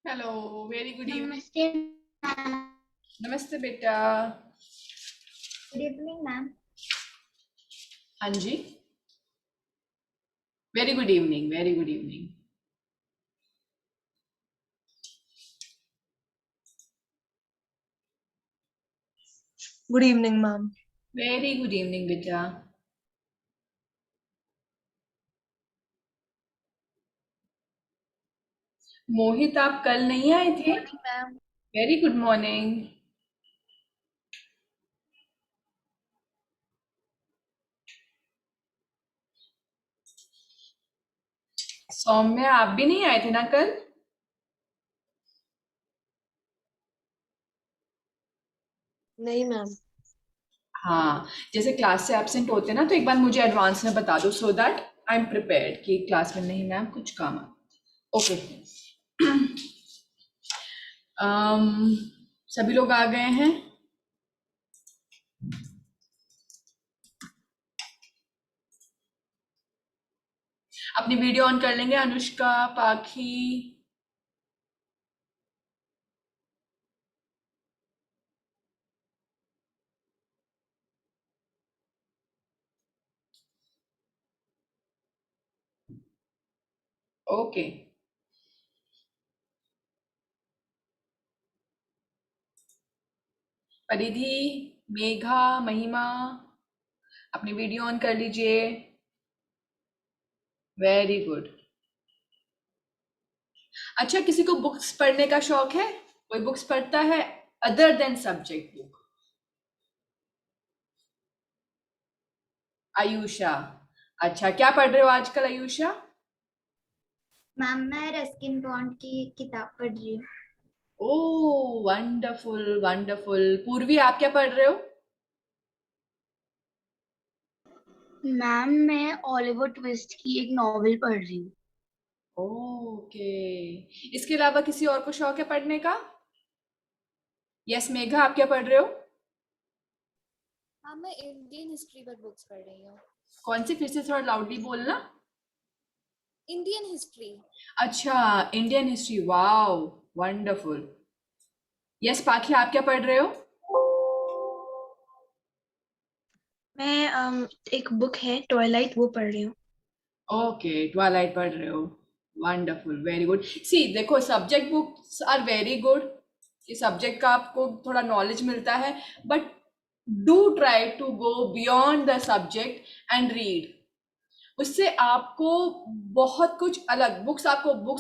Hello, very good evening. नमस्ते ma'am. नमस्ते बेटा। Good evening ma'am. हाँ जी, very good evening, very good evening. Good evening ma'am. Very good evening बेटा। मोहित, आप कल नहीं आए थे? Morning ma'am. Very good morning. Saumya, आप भी नहीं आए थे ना कल? नहीं मैम। हाँ, जैसे क्लास से एब्सेंट होते ना तो एक बार मुझे एडवांस में बता दो, so that I am prepared कि क्लास में नहीं मैम कुछ काम आ। ओके। सभी लोग आ गए हैं? अपनी वीडियो ऑन कर लेंगे अनुष्का, पाखी। ओके। परिधि, मेघा, महिमा, अपनी वीडियो ऑन कर लीजिए। Very good. अच्छा, किसी को बुक्स पढ़ने का शौक है? कोई बुक्स पढ़ता है other than subject book? Ayusha. अच्छा, क्या पढ़ रहे हो आजकल आयुषा? मैम मैं रस्किन बॉन्ड की किताब पढ़ रही हूँ। ओह वंडरफुल वंडरफुल। पूर्वी, आप क्या पढ़ रहे हो? मैम मैं ओलिवर ट्विस्ट की एक नॉवेल पढ़ रही हूँ। ओके। इसके अलावा किसी और को शौक है पढ़ने का? यस मेघा, आप क्या पढ़ रहे हो? हाँ, मैं इंडियन हिस्ट्री पर बुक्स पढ़ रही हूँ। कौन सी? फिर से थोड़ा लाउडली बोलना। Indian history. अच्छा, Indian history, wow, wonderful. Yes Pakhi, आप क्या पढ़ रहे हो? मैं एक बुक है ट्वाइलाइट, वो पढ़ रही हूँ। ओके, ट्वाइलाइट पढ़ रहे हो। Wonderful, very good. सी देखो, subject books are very good. ये सब्जेक्ट का आपको थोड़ा नॉलेज मिलता है, but do try to go beyond the subject and read. उससे आपको बहुत कुछ अलग, books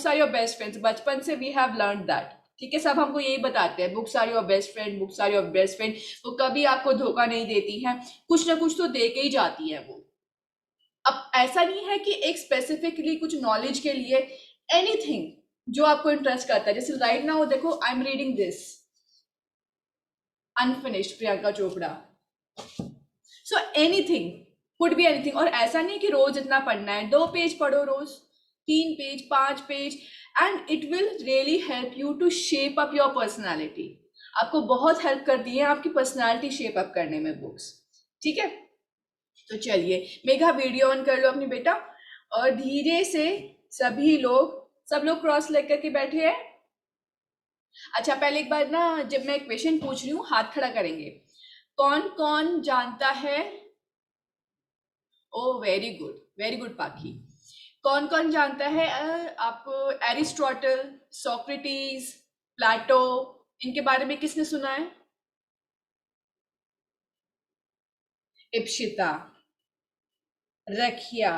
are your best friends, बचपन से वी हैव लर्न दैट। ठीक है, सब हमको यही बताते हैं, books are your best friend, books are your best friend. वो कभी आपको धोखा नहीं देती हैं, कुछ ना कुछ तो दे के ही जाती है वो। अब ऐसा नहीं है कि एक स्पेसिफिकली कुछ नॉलेज के लिए, एनीथिंग जो आपको इंटरेस्ट करता है। जैसे राइट नाउ देखो, I am reading this unfinished Priyanka Chopra. So anything, could be anything. और ऐसा नहीं कि रोज इतना पढ़ना है, 2 पेज पढ़ो रोज, 3 page, 5 page, and it will really help you to shape up your personality. आपको बहुत हेल्प करती है आपकी पर्सनैलिटी शेप अप करने में बुक्स। ठीक है, तो चलिए मेघा वीडियो ऑन कर लो अपनी बेटा, और धीरे से सभी लोग, सब लोग क्रॉस लेग करके बैठे हैं। अच्छा, पहले एक बार ना, जब मैं क्वेश्चन पूछ रही हूँ हाथ खड़ा करेंगे। कौन कौन जानता है? ओ वेरी गुड पाखी। कौन कौन जानता है आपको एरिस्टोटल, सोक्रेटिस, प्लेटो, इनके बारे में किसने सुना है? इप्सिता, रखिया।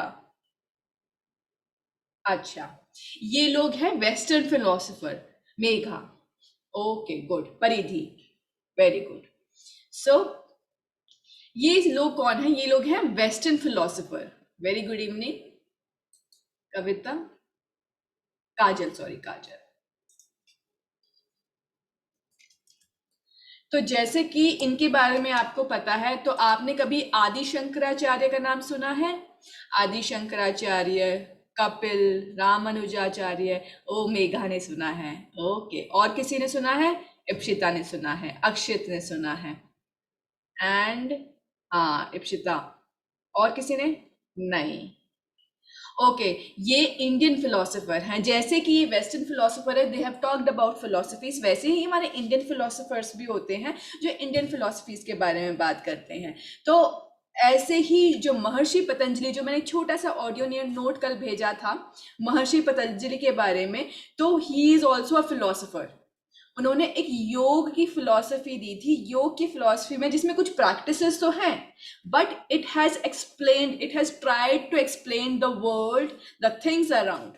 अच्छा, ये लोग हैं western philosopher. Megha, okay good. Paridhi, very good. So ये लोग कौन है? ये लोग हैं western philosopher. Very good evening Kavita, Kajal, sorry Kajal. तो जैसे कि इनके बारे में आपको पता है, तो आपने कभी आदि शंकराचार्य का नाम सुना है? आदि शंकराचार्य, कपिल, रामानुजाचार्य। ओ मेघा ने सुना है। ओके, और किसी ने सुना है? इप्सिता ने सुना है, अक्षित ने सुना है, एंड हाँ इप्सिता। और किसी ने? नहीं। ओके, ये इंडियन फिलोसोफर हैं, जैसे कि ये वेस्टर्न फिलोसोफर है, they have talked about philosophies, वैसे ही हमारे इंडियन फिलोसोफर्स भी होते हैं जो इंडियन फिलोसफीज के बारे में बात करते हैं। तो ऐसे ही जो महर्षि पतंजलि, जो मैंने एक छोटा सा ऑडियो नोट कल भेजा था महर्षि पतंजलि के बारे में, तो he is also a philosopher. उन्होंने एक योग की फिलॉसफी दी थी, योग की फिलॉसफी में जिसमें कुछ प्रैक्टिसेस तो हैं, but it has tried to explain the world, the things around.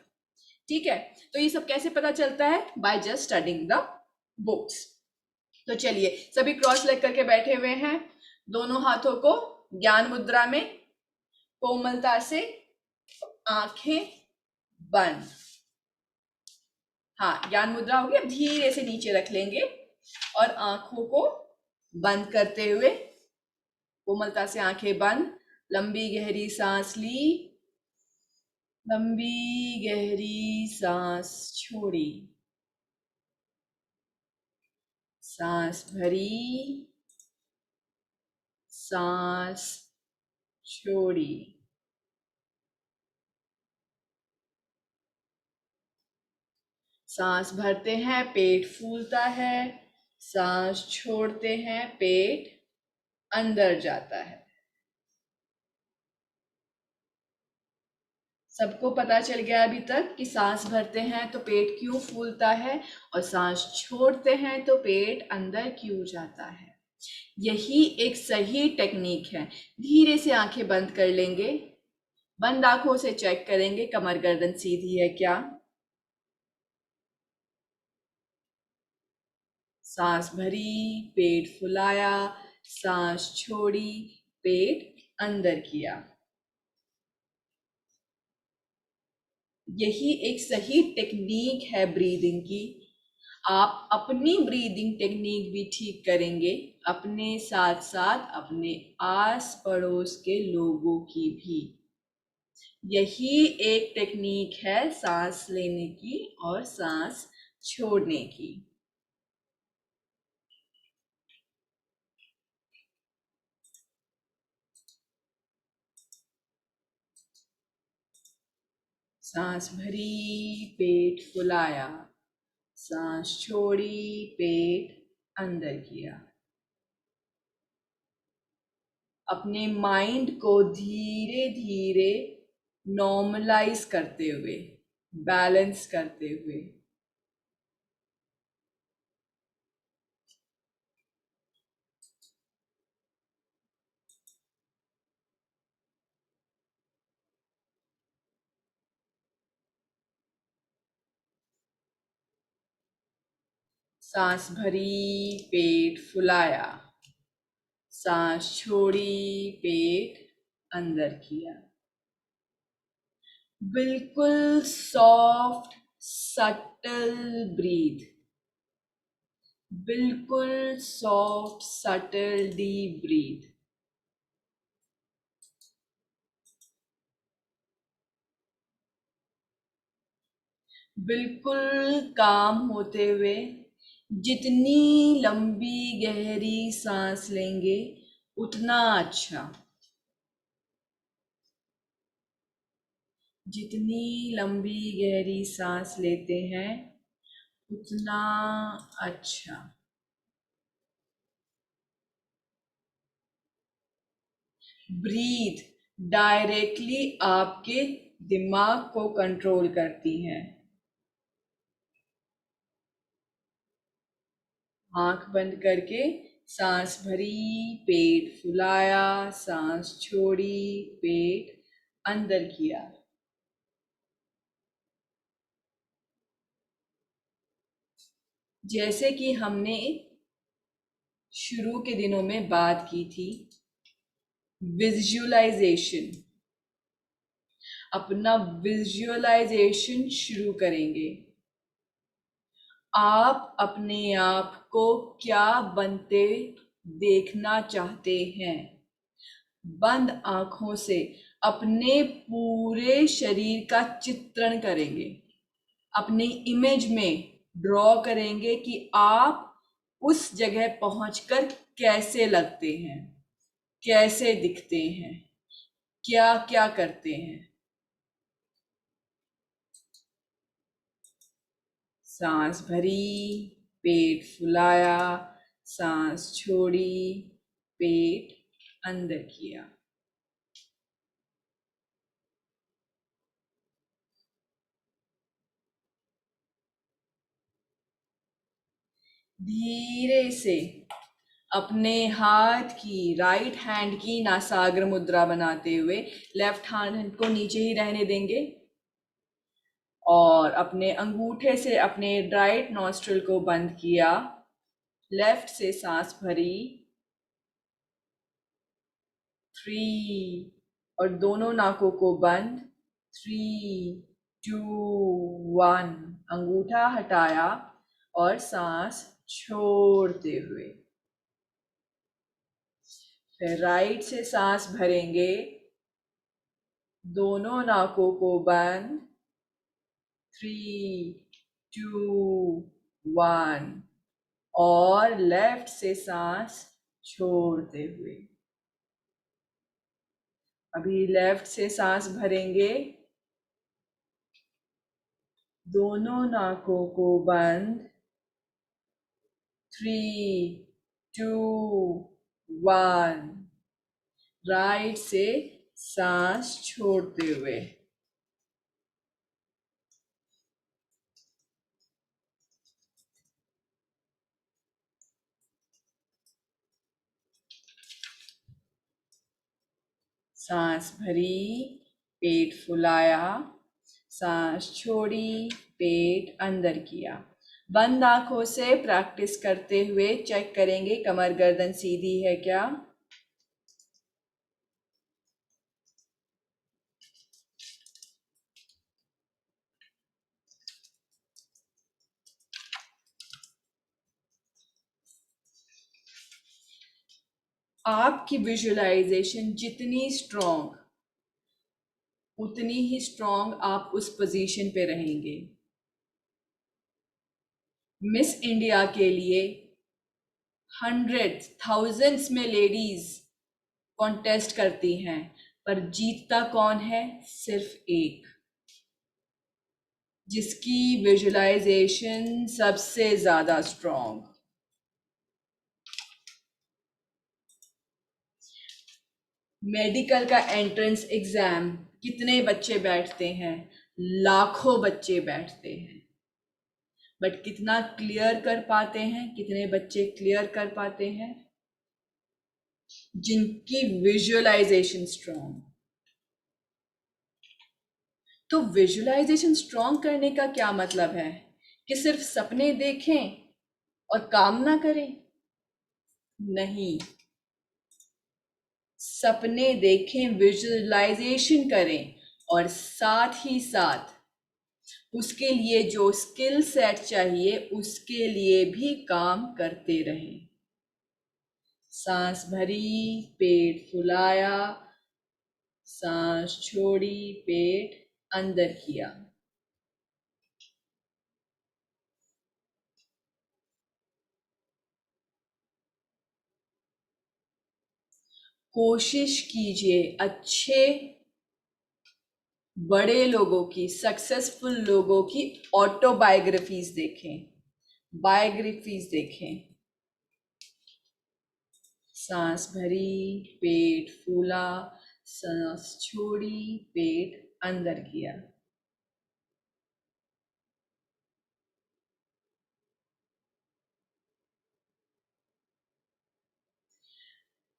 ठीक है, तो ये सब कैसे पता चलता है? By just studying the books. तो चलिए, सभी क्रॉस लेग करके बैठे हुए हैं, दोनों हाथों को ज्ञान मुद्रा में, कोमलता से, आंखें बंद। हाँ, ज्ञान मुद्रा हो गई। अब धीरे से नीचे रख लेंगे और आंखों को बंद करते हुए, कोमलता से आंखें बंद, लंबी गहरी सांस ली, लंबी गहरी सांस छोड़ी, सांस भरी, सांस छोड़ी। सांस भरते हैं पेट फूलता है, सांस छोड़ते हैं पेट अंदर जाता है। सबको पता चल गया अभी तक कि सांस भरते हैं तो पेट क्यों फूलता है और सांस छोड़ते हैं तो पेट अंदर क्यों जाता है। यही एक सही टेक्निक है। धीरे से आंखें बंद कर लेंगे, बंद आंखों से चेक करेंगे कमर गर्दन सीधी है क्या। सांस भरी, पेट फुलाया, सांस छोड़ी, पेट अंदर किया। यही एक सही टेक्निक है ब्रीदिंग की। आप अपनी ब्रीदिंग टेक्निक भी ठीक करेंगे, अपने साथ साथ अपने आस पड़ोस के लोगों की भी। यही एक टेक्निक है सांस लेने की और सांस छोड़ने की। सांस भरी, पेट फुलाया, सांस छोड़ी, पेट अंदर किया। अपने माइंड को धीरे धीरे नॉर्मलाइज करते हुए, बैलेंस करते हुए, सांस भरी, पेट फुलाया, सांस छोड़ी, पेट अंदर किया। बिल्कुल सॉफ्ट सटल ब्रीथ, बिल्कुल सॉफ्ट सटल डीप ब्रीथ। बिल्कुल काम होते हुए जितनी लंबी गहरी सांस लेंगे उतना अच्छा, जितनी लंबी गहरी सांस लेते हैं उतना अच्छा। ब्रीथ डायरेक्टली आपके दिमाग को कंट्रोल करती हैं। आंख बंद करके सांस भरी, पेट फुलाया, सांस छोड़ी, पेट अंदर किया। जैसे कि हमने शुरू के दिनों में बात की थी, विजुअलाइजेशन, अपना विजुअलाइजेशन शुरू करेंगे। आप अपने आप को क्या बनते देखना चाहते हैं? बंद आंखों से अपने पूरे शरीर का चित्रण करेंगे, अपनी इमेज में ड्रॉ करेंगे कि आप उस जगह पहुंचकर कैसे लगते हैं, कैसे दिखते हैं, क्या क्या करते हैं। सांस भरी, पेट फुलाया, सांस छोड़ी, पेट अंदर किया। धीरे से अपने हाथ की, राइट हैंड की नासाग्र मुद्रा बनाते हुए लेफ्ट हैंड को नीचे ही रहने देंगे और अपने अंगूठे से अपने राइट नॉस्ट्रिल को बंद किया। लेफ्ट से सांस भरी, 3 और दोनों नाकों को बंद, 3, 2, 1। अंगूठा हटाया और सांस छोड़ते हुए। फिर राइट से सांस भरेंगे, दोनों नाकों को बंद, 3, 2, 1 और लेफ्ट से सांस छोड़ते हुए। अभी लेफ्ट से सांस भरेंगे, दोनों नाकों को बंद, 3, 2, 1 राइट से सांस छोड़ते हुए। सांस भरी, पेट फुलाया, सांस छोड़ी, पेट अंदर किया। बंद आंखों से प्रैक्टिस करते हुए चेक करेंगे कमर गर्दन सीधी है क्या। आपकी विजुअलाइजेशन जितनी स्ट्रॉन्ग, उतनी ही स्ट्रॉन्ग आप उस पोजीशन पे रहेंगे। मिस इंडिया के लिए हंड्रेड्स, थाउजेंड्स में लेडीज कॉन्टेस्ट करती हैं, पर जीतता कौन है? सिर्फ एक, जिसकी विजुअलाइजेशन सबसे ज्यादा स्ट्रॉन्ग। मेडिकल का एंट्रेंस एग्जाम कितने बच्चे बैठते हैं? लाखों बच्चे बैठते हैं, बट कितना क्लियर कर पाते हैं? कितने बच्चे क्लियर कर पाते हैं? जिनकी विजुअलाइजेशन स्ट्रॉन्ग। तो विजुअलाइजेशन स्ट्रॉन्ग करने का क्या मतलब है? कि सिर्फ सपने देखें और काम ना करें? नहीं, सपने देखें, विजुअलाइजेशन करें और साथ ही साथ उसके लिए जो स्किल सेट चाहिए उसके लिए भी काम करते रहें। सांस भरी, पेट फुलाया, सांस छोड़ी, पेट अंदर किया। कोशिश कीजिए अच्छे बड़े लोगों की, सक्सेसफुल लोगों की ऑटोबायोग्राफीज देखें, बायोग्राफीज देखें। सांस भरी, पेट फूला, सांस छोड़ी, पेट अंदर किया।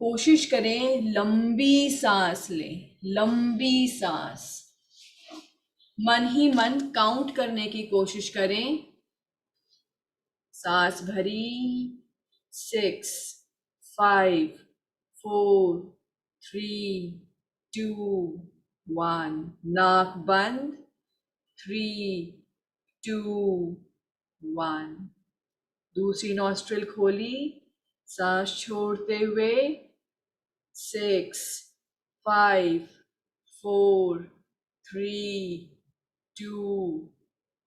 कोशिश करें लंबी सांस लें, लंबी सांस। मन ही मन काउंट करने की कोशिश करें। सांस भरी, 6, 5, 4, 3, 2, 1 नाक बंद, 3, 2, 1 दूसरी नॉस्ट्रिल खोली, सांस छोड़ते हुए, 6, 5, 4, 3, 2,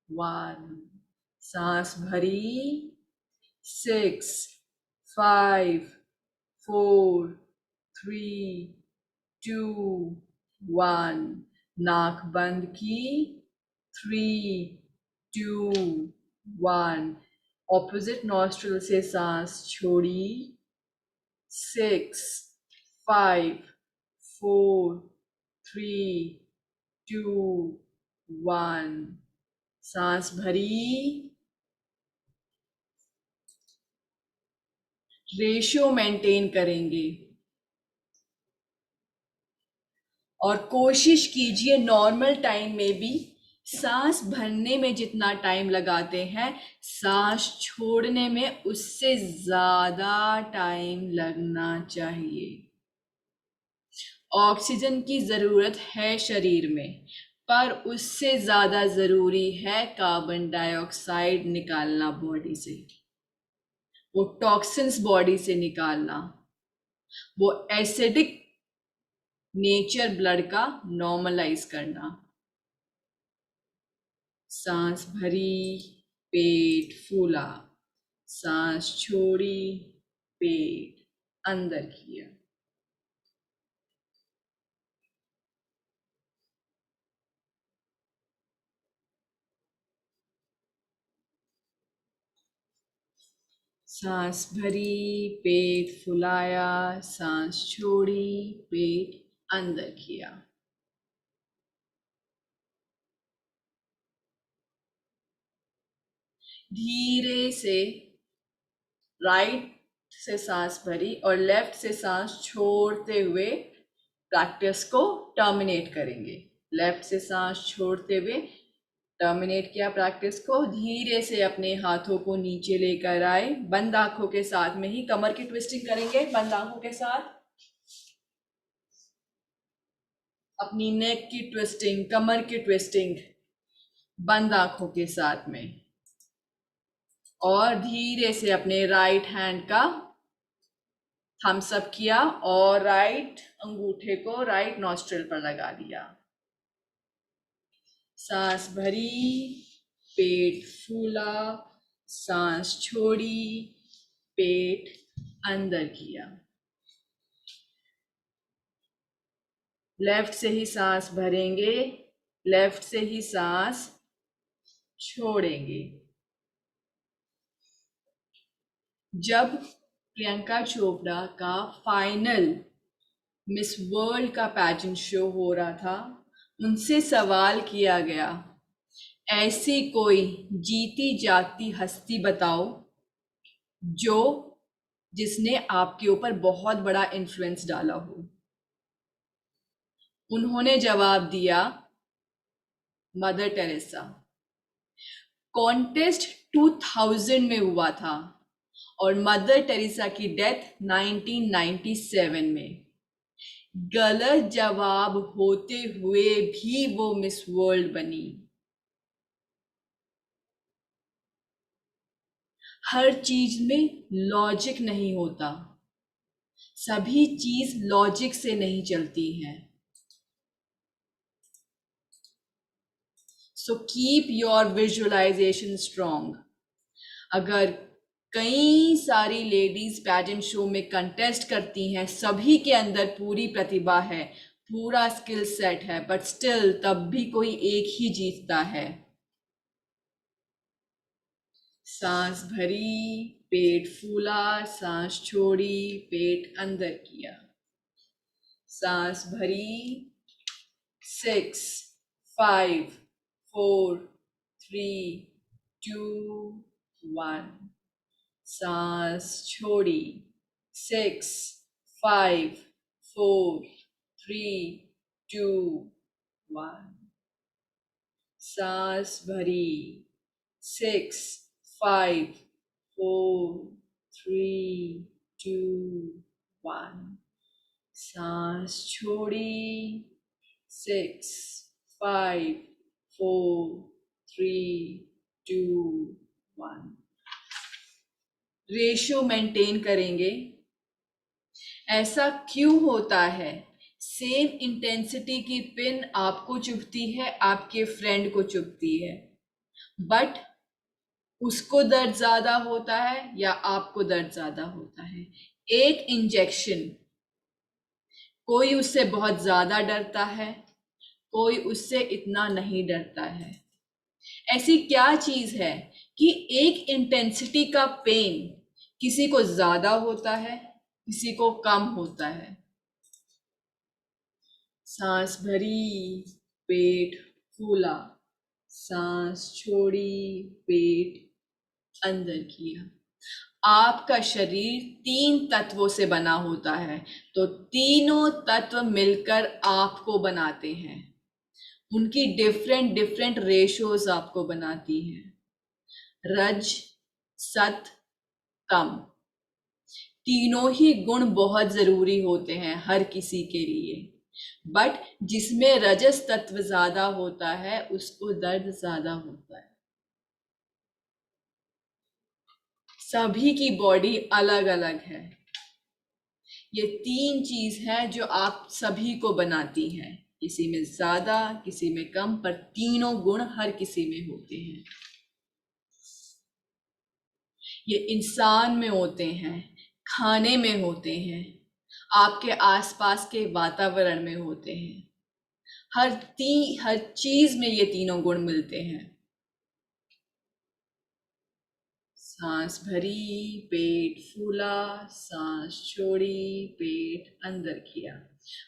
1 सांस भरी, 6, 5, 4, 3, 2, 1 नाक बंद की, 3, 2, 1, ऑपोजिट नॉस्ट्रल से सांस छोड़ी, 6, 5, 4, 3, 2, 1, सांस भरी। रेशियो मेंटेन करेंगे और कोशिश कीजिए नॉर्मल टाइम में भी सांस भरने में जितना टाइम लगाते हैं सांस छोड़ने में उससे ज्यादा टाइम लगना चाहिए। ऑक्सीजन की जरूरत है शरीर में, पर उससे ज्यादा जरूरी है कार्बन डाइऑक्साइड निकालना बॉडी से, वो टॉक्सिन्स बॉडी से निकालना, वो एसिडिक नेचर ब्लड का नॉर्मलाइज करना। सांस भरी, पेट फूला, सांस छोड़ी, पेट अंदर किया। सांस भरी, पेट फुलाया, सांस छोड़ी, पेट अंदर किया। धीरे से राइट से सांस भरी और लेफ्ट से सांस छोड़ते हुए प्रैक्टिस को टर्मिनेट करेंगे। लेफ्ट से सांस छोड़ते हुए टर्मिनेट किया प्रैक्टिस को। धीरे से अपने हाथों को नीचे लेकर आए, बंद आंखों के साथ में ही कमर की ट्विस्टिंग करेंगे। बंद आंखों के साथ अपनी नेक की ट्विस्टिंग, कमर की ट्विस्टिंग बंद आंखों के साथ में। और धीरे से अपने राइट हैंड का थम्स अप किया और राइट अंगूठे को राइट नॉस्ट्रिल पर लगा दिया। सांस भरी, पेट फूला, सांस छोड़ी, पेट अंदर किया। लेफ्ट से ही सांस भरेंगे, लेफ्ट से ही सांस छोड़ेंगे। जब प्रियंका चोपड़ा का फाइनल मिस वर्ल्ड का पैजेंट शो हो रहा था, उनसे सवाल किया गया, ऐसी कोई जीती जाती हस्ती बताओ जो जिसने आपके ऊपर बहुत बड़ा इन्फ्लुएंस डाला हो। उन्होंने जवाब दिया, मदर टेरेसा। कॉन्टेस्ट 2000 में हुआ था और मदर टेरेसा की डेथ 1997 में। गलत जवाब होते हुए भी वो मिस वर्ल्ड बनी। हर चीज में लॉजिक नहीं होता, सभी चीज लॉजिक से नहीं चलती हैं। So keep your visualisation strong. अगर कई सारी लेडीज पैजेंट शो में कंटेस्ट करती हैं, सभी के अंदर पूरी प्रतिभा है, पूरा स्किल सेट है, बट स्टिल तब भी कोई एक ही जीतता है। सांस भरी, पेट फूला, सांस छोड़ी, पेट अंदर किया। सांस भरी, 6, 5, 4, 3, 2, 1। सांस छोड़ी, 6, 5, 4, 3, 2, 1। सांस भरी, 6, 5, 4, 3, 2, 1। सांस छोड़ी, 6, 5, 4, 3, 2, 1। रेशियो मेंटेन करेंगे। ऐसा क्यों होता है? सेम इंटेंसिटी की पिन आपको चुभती है, आपके फ्रेंड को चुभती है, बट उसको दर्द ज्यादा होता है या आपको दर्द ज्यादा होता है। एक इंजेक्शन, कोई उससे बहुत ज्यादा डरता है, कोई उससे इतना नहीं डरता है। ऐसी क्या चीज है कि एक इंटेंसिटी का पेन किसी को ज्यादा होता है, किसी को कम होता है? सांस भरी, पेट फूला, सांस छोड़ी, पेट अंदर किया। आपका शरीर 3 तत्वों से बना होता है, तो तीनों तत्व मिलकर आपको बनाते हैं। उनकी डिफरेंट डिफरेंट रेशियोज आपको बनाती हैं। रज, सत, तम, तीनों ही गुण बहुत जरूरी होते हैं हर किसी के लिए, बट जिसमें रजस तत्व ज्यादा होता है उसको दर्द ज्यादा होता है। सभी की बॉडी अलग अलग है। ये 3 चीज है जो आप सभी को बनाती हैं, किसी में ज्यादा, किसी में कम, पर तीनों गुण हर किसी में होते हैं। ये इंसान में होते हैं, खाने में होते हैं, आपके आसपास के वातावरण में होते हैं। हर चीज में ये तीनों गुण मिलते हैं। सांस भरी, पेट फूला, सांस छोड़ी, पेट अंदर किया।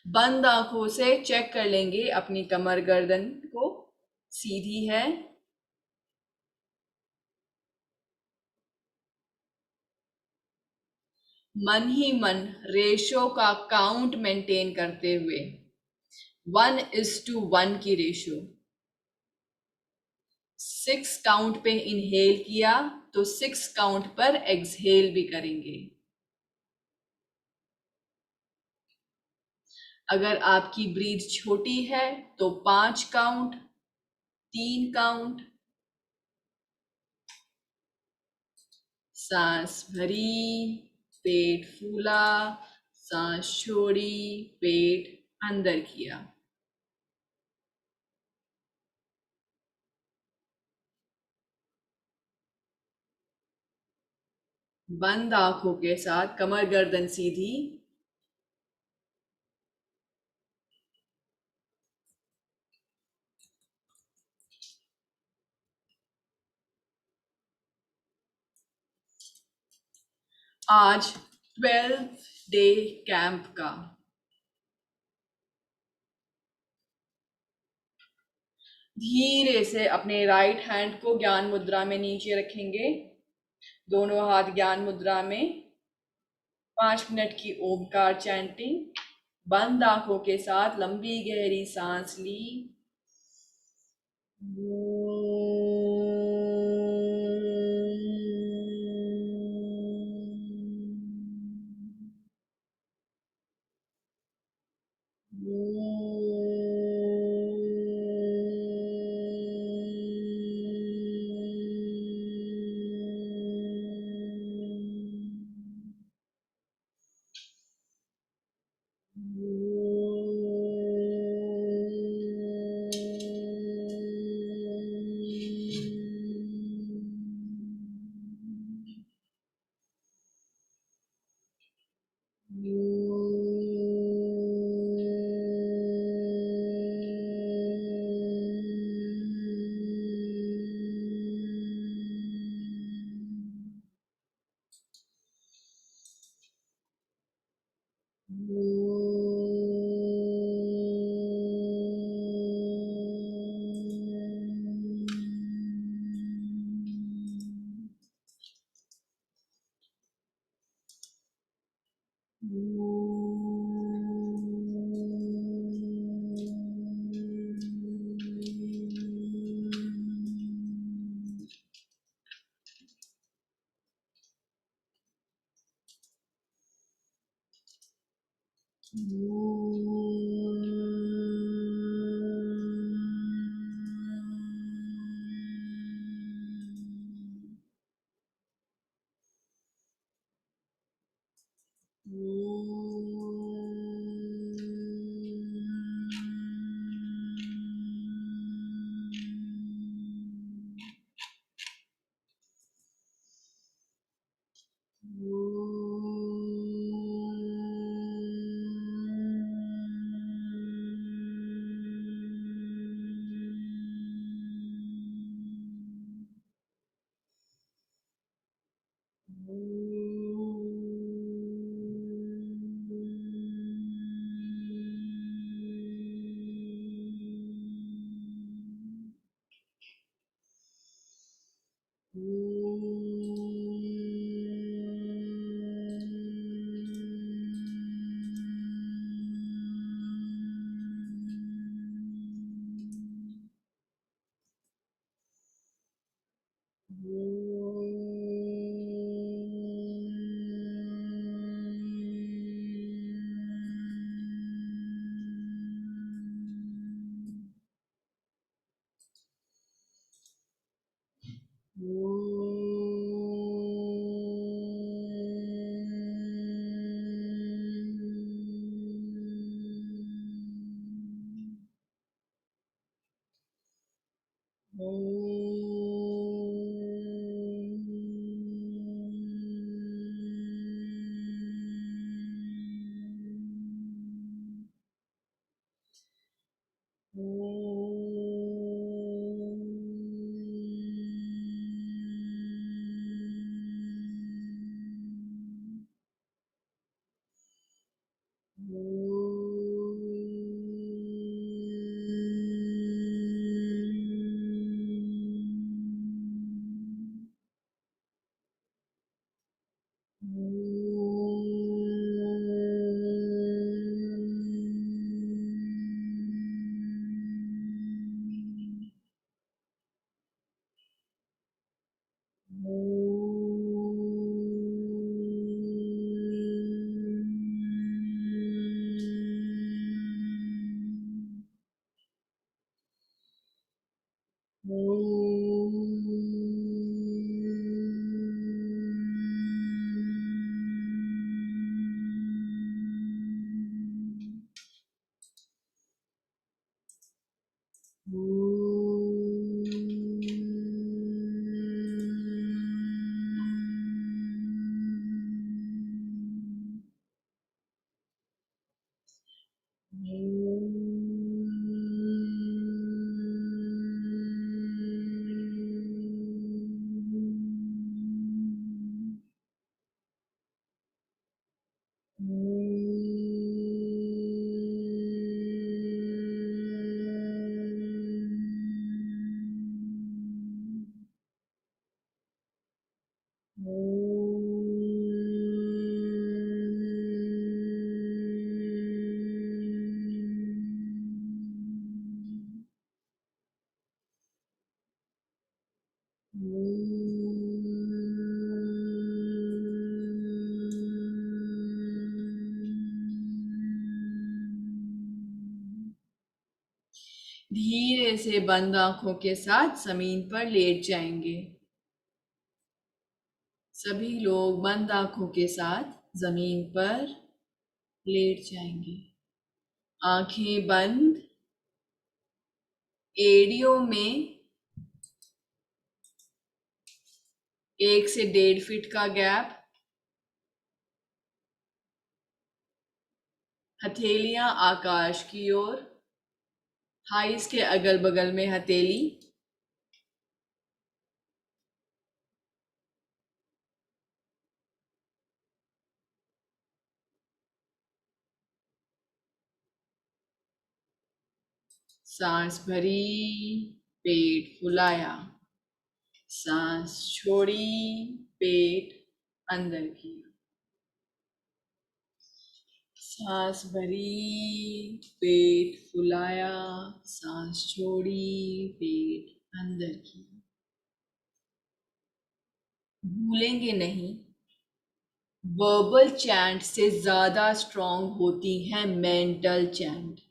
बंद आंखों से चेक कर लेंगे अपनी कमर गर्दन को सीधी है। मन ही मन रेशो का काउंट मेंटेन करते हुए 1:1 की रेशो। 6 काउंट पे इनहेल किया तो 6 काउंट पर एक्सहेल भी करेंगे। अगर आपकी ब्रीथ छोटी है तो 5 काउंट, 3 काउंट। सांस भरी, पेट फूला, सांस छोड़ी, पेट अंदर किया। बंद आंखों के साथ कमर गर्दन सीधी। आज 12 डे कैंप का धीरे से अपने राइट हैंड को ज्ञान मुद्रा में नीचे रखेंगे, दोनों हाथ ज्ञान मुद्रा में। 5 मिनट की ओमकार चैंटिंग। बंद आंखों के साथ लंबी गहरी सांस ली। धीरे से बंद आंखों के साथ जमीन पर लेट जाएंगे। सभी लोग बंद आंखों के साथ जमीन पर लेट जाएंगे। आंखें बंद, एड़ियों में 1 से 1.5 फीट का गैप, हथेलियां आकाश की ओर, थाइस के अगल बगल में हथेली, सांस भरी, पेट फुलाया, सांस छोड़ी, पेट अंदर किया, सांस भरी, पेट फुलाया, सांस छोड़ी, पेट अंदर किया। भूलेंगे नहीं, वर्बल चैंट से ज्यादा स्ट्रॉन्ग होती हैं मेंटल चैंट।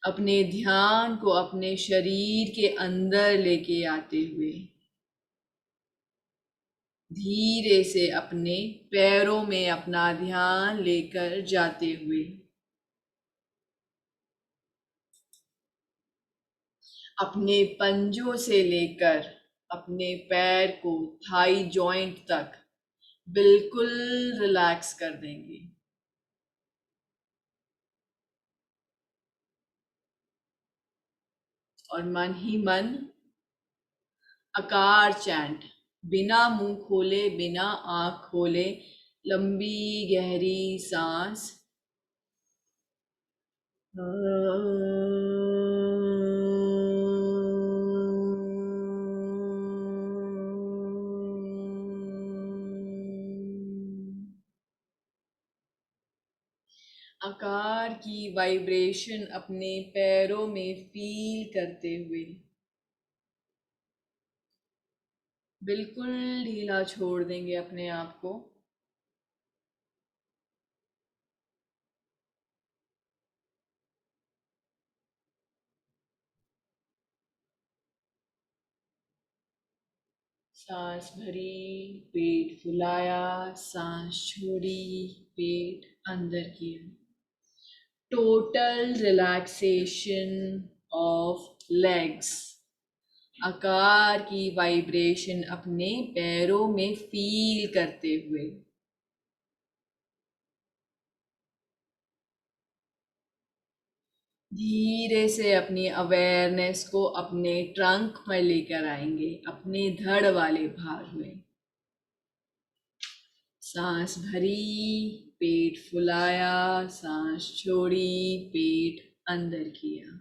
अपने ध्यान को अपने शरीर के अंदर लेके आते हुए धीरे से अपने पैरों में अपना ध्यान लेकर जाते हुए अपने पंजों से लेकर अपने पैर को थाई जॉइंट तक बिल्कुल रिलैक्स कर देंगे। और मन ही मन आकार चैंट, बिना मुंह खोले, बिना आंख खोले, लंबी गहरी सांस आकार की वाइब्रेशन अपने पैरों में फील करते हुए बिल्कुल ढीला छोड़ देंगे अपने आप को। सांस भरी, पेट फुलाया, सांस छोड़ी, पेट अंदर किया. Total relaxation of legs. आकार की वाइब्रेशन अपने पैरों में फील करते हुए. धीरे से अपनी अवेयरनेस को अपने ट्रंक पर लेकर आएंगे, अपने धड़ वाले भाग में. सांस भरी, पेट फुलाया, सांस छोड़ी, पेट अंदर किया.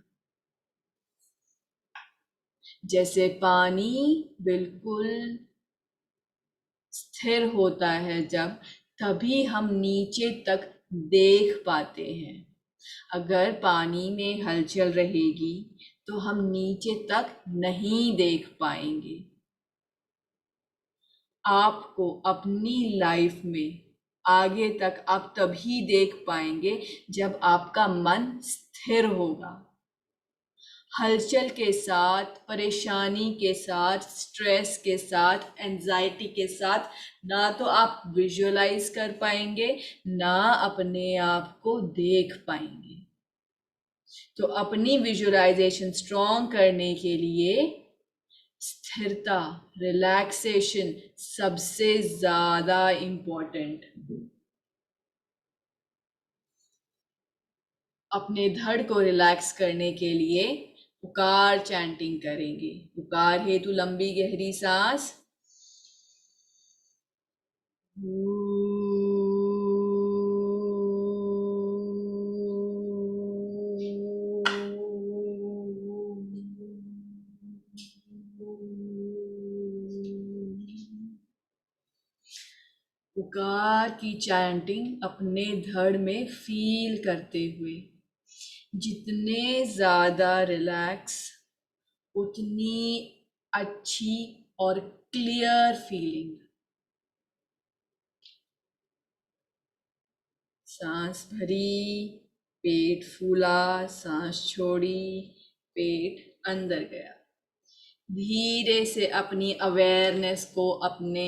जैसे पानी बिल्कुल स्थिर होता है जब, तभी हम नीचे तक देख पाते हैं. अगर पानी में हलचल रहेगी तो हम नीचे तक नहीं देख पाएंगे. आपको अपनी लाइफ में आगे तक आप तभी देख पाएंगे जब आपका मन स्थिर होगा. हलचल के साथ, परेशानी के साथ, स्ट्रेस के साथ, एंजाइटी के साथ ना तो आप विजुअलाइज कर पाएंगे, ना अपने आप को देख पाएंगे. तो अपनी विजुअलाइजेशन स्ट्रॉन्ग करने के लिए स्थिरता, रिलैक्सेशन सबसे ज्यादा इम्पोर्टेंट. अपने धड़ को रिलैक्स करने के लिए पुकार चैंटिंग करेंगे. पुकार हेतु लंबी गहरी सांस. पुकार की चैंटिंग अपने धड़ में फील करते हुए. जितने ज्यादा रिलैक्स, उतनी अच्छी और क्लियर फीलिंग. सांस भरी, पेट फूला, सांस छोड़ी, पेट अंदर गया. धीरे से अपनी अवेयरनेस को अपने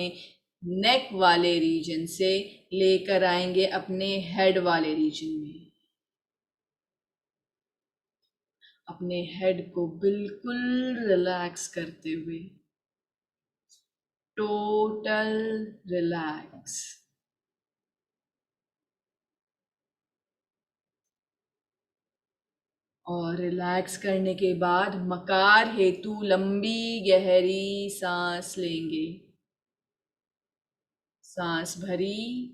नेक वाले रीजन से लेकर आएंगे अपने हेड वाले रीजन में. अपने हेड को बिल्कुल रिलैक्स करते हुए. Total relax. और रिलैक्स करने के बाद मकार हेतु लंबी गहरी सांस लेंगे. सांस भरी,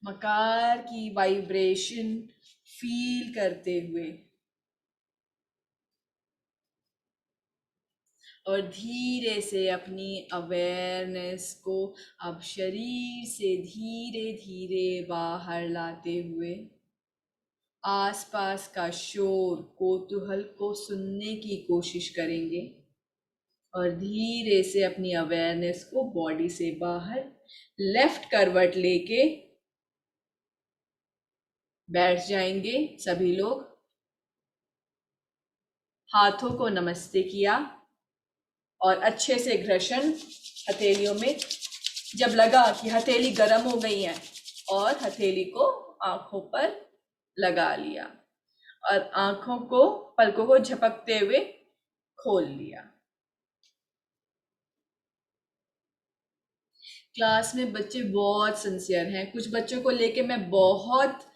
मकार की वाइब्रेशन फील करते हुए. और धीरे से अपनी अवेयरनेस को अब शरीर से धीरे धीरे बाहर लाते हुए आसपास का शोर, कोतूहल को सुनने की कोशिश करेंगे. और धीरे से अपनी अवेयरनेस को बॉडी से बाहर लेफ्ट करवट लेके बैठ जाएंगे. सभी लोग हाथों को नमस्ते किया और अच्छे से घर्षण हथेलियों में. जब लगा कि हथेली गर्म हो गई है और हथेली को आंखों पर लगा लिया और आंखों को, पलकों को झपकते हुए खोल लिया. क्लास में बच्चे बहुत सिंसियर हैं. कुछ बच्चों को लेके मैं बहुत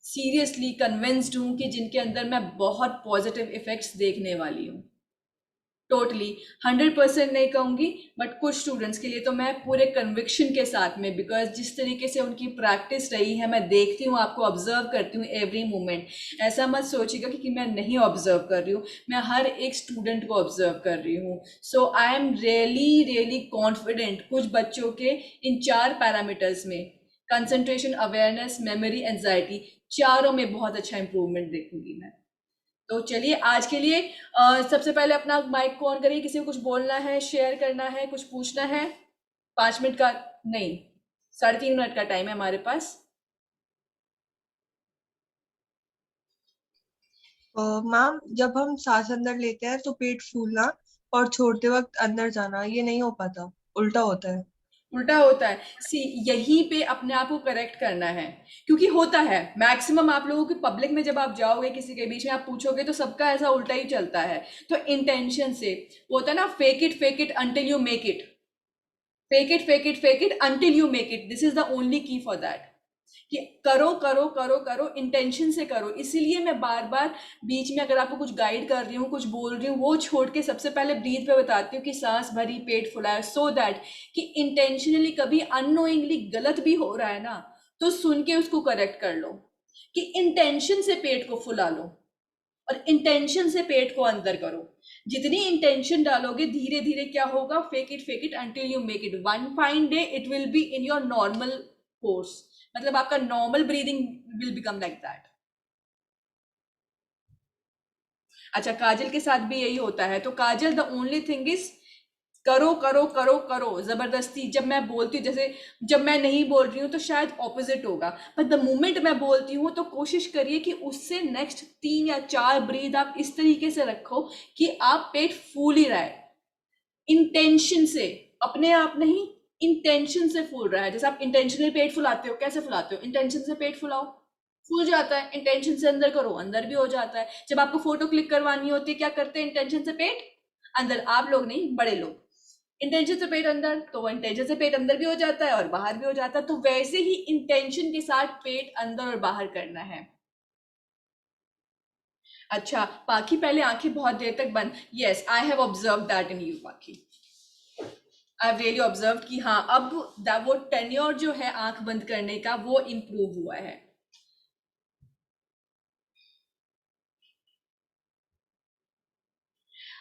सीरियसली कन्विंस्ड हूँ कि जिनके अंदर मैं बहुत पॉजिटिव इफेक्ट्स देखने वाली हूँ. टोटली 100% नहीं कहूँगी, बट कुछ स्टूडेंट्स के लिए तो मैं पूरे कन्विक्शन के साथ में, बिकॉज जिस तरीके से उनकी प्रैक्टिस रही है, मैं देखती हूँ, आपको ऑब्जर्व करती हूँ एवरी मोमेंट. ऐसा मत सोचिएगा कि मैं नहीं ऑब्जर्व कर रही हूँ, मैं हर एक स्टूडेंट को ऑब्जर्व कर रही हूँ. So I am really really confident कुछ बच्चों के इन 4 पैरामीटर्स में, कंसंट्रेशन, अवेयरनेस, मेमोरी, एंजाइटी, चारों में बहुत अच्छा इंप्रूवमेंट देखूंगी मैं. तो चलिए आज के लिए सबसे पहले अपना माइक को ऑन करिए, किसी को कुछ बोलना है, शेयर करना है, कुछ पूछना है। 5 मिनट का नहीं, 3.5 मिनट का टाइम है हमारे पास। मैम, जब हम सांस अंदर लेते हैं तो पेट फूलना और छोड़ते वक्त अंदर जाना, ये नहीं हो पाता, उल्टा होता है। उल्टा होता है। सी यहीं पे अपने आप को करेक्ट करना है, क्योंकि होता है मैक्सिमम आप लोगों की पब्लिक में, जब आप जाओगे किसी के बीच में आप पूछोगे तो सबका ऐसा उल्टा ही चलता है। तो इंटेंशन से वो होता है ना, fake it until you make it, fake it until you make it, this is the only की फॉर दैट। कि करो करो करो करो, इंटेंशन से करो। इसीलिए मैं बार बार बीच में अगर आपको कुछ गाइड कर रही हूँ, कुछ बोल रही हूँ, वो छोड़ के सबसे पहले ब्रीथ पे बताती हूँ कि सांस भरी, पेट फुलाए, सो दैट कि इंटेंशनली कभी अननोइंगली गलत भी हो रहा है ना, तो सुन के उसको करेक्ट कर लो। कि इंटेंशन से पेट को फुला लो और इंटेंशन से पेट को अंदर करो। जितनी इंटेंशन डालोगे धीरे धीरे क्या होगा, fake it until you make it, one fine day it will be in your normal course, मतलब आपका normal breathing will become like that. अच्छा, काजल के साथ भी यही होता है। तो काजल, द ओनली थिंग इज करो करो करो करो जबरदस्ती। जब मैं बोलती हूँ, जैसे जब मैं नहीं बोल रही हूँ तो शायद ऑपोजिट होगा, पर द मोमेंट मैं बोलती हूँ तो कोशिश करिए कि उससे नेक्स्ट 3 या 4 ब्रीथ आप इस तरीके से रखो कि आप पेट फूल ही रहा है, इंटेंशन से, अपने आप नहीं, इंटेंशन से फूल रहा है। जैसे आप इंटेंशनली पेट फुलाते हो, कैसे फुलाते हो, इंटेंशन से पेट फुलाओ, फूल जाता है। इंटेंशन से अंदर करो, अंदर भी हो जाता है। जब आपको फोटो क्लिक करवानी होती है, क्या करते हैं, इंटेंशन से पेट अंदर, आप लोग नहीं, बड़े लोग, इंटेंशन से पेट अंदर, तो वो इंटेंशन से पेट अंदर भी हो जाता है और बाहर भी हो जाता है। तो वैसे ही इंटेंशन के साथ पेट अंदर और बाहर करना है। अच्छा पाखी, पहले आंखें बहुत देर तक बंद, yes I have observe that in you पाखी, आई हैव रियली ऑब्जर्व कि हाँ अब वो टेन्योर जो है आंख बंद करने का वो इम्प्रूव हुआ है।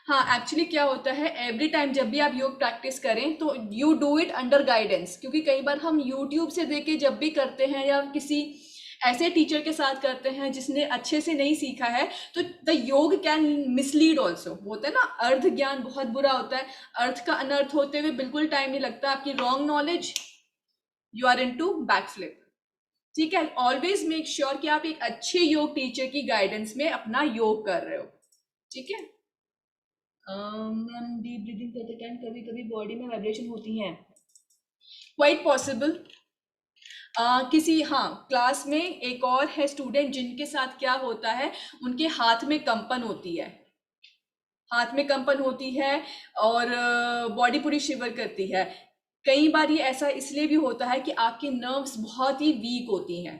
हाँ एक्चुअली क्या होता है, एवरी टाइम जब भी आप योग प्रैक्टिस करें तो you do it under guidance, क्योंकि कई बार हम यूट्यूब से देख के जब भी करते हैं या किसी ऐसे टीचर के साथ करते हैं जिसने अच्छे से नहीं सीखा है, तो द योग कैन मिसलीड ऑल्सो। होता है ना, अर्ध ज्ञान बहुत बुरा होता है, अर्थ का अनर्थ होते हुए बिल्कुल टाइम नहीं लगता, आपकी wrong knowledge, you are in to backflip. ठीक है, ऑलवेज मेक श्योर कि आप एक अच्छे योग टीचर की गाइडेंस में अपना योग कर रहे हो। ठीक है, मैम डीप ब्रीदिंग करते टाइम कभी कभी बॉडी में वाइब्रेशन होती हैं, क्वाइट पॉसिबल। किसी, हाँ क्लास में एक और है स्टूडेंट जिनके साथ क्या होता है, उनके हाथ में कंपन होती है, हाथ में कंपन होती है और बॉडी पूरी शिवर करती है। कई बार ये ऐसा इसलिए भी होता है कि आपकी नर्व्स बहुत ही वीक होती हैं।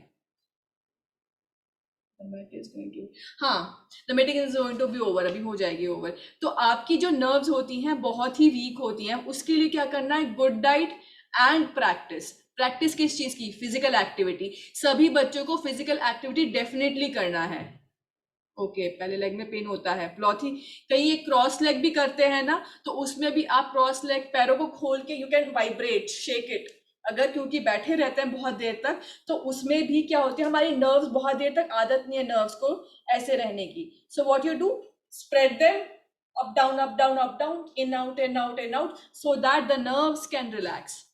हाँ, the meeting is going to be over, अभी हो जाएगी ओवर। तो आपकी जो नर्व्स होती हैं बहुत ही वीक होती हैं, उसके लिए क्या करना है, good diet and practice. Practice किस चीज की, फिजिकल एक्टिविटी। सभी बच्चों को फिजिकल एक्टिविटी डेफिनेटली करना है। ओके, पहले लेग में पेन होता है, प्लॉथी, कहीं एक क्रॉस लेग भी करते हैं ना, तो उसमें भी आप क्रॉस लेग पैरों को खोल के you can vibrate, shake it. अगर क्योंकि बैठे रहते हैं बहुत देर तक, तो उसमें भी क्या होती है, हमारी नर्व्स बहुत देर तक आदत नहीं है नर्व्स को ऐसे रहने की। So what you do, spread them up down up down up down, in out in out in out, so that the nerves can relax.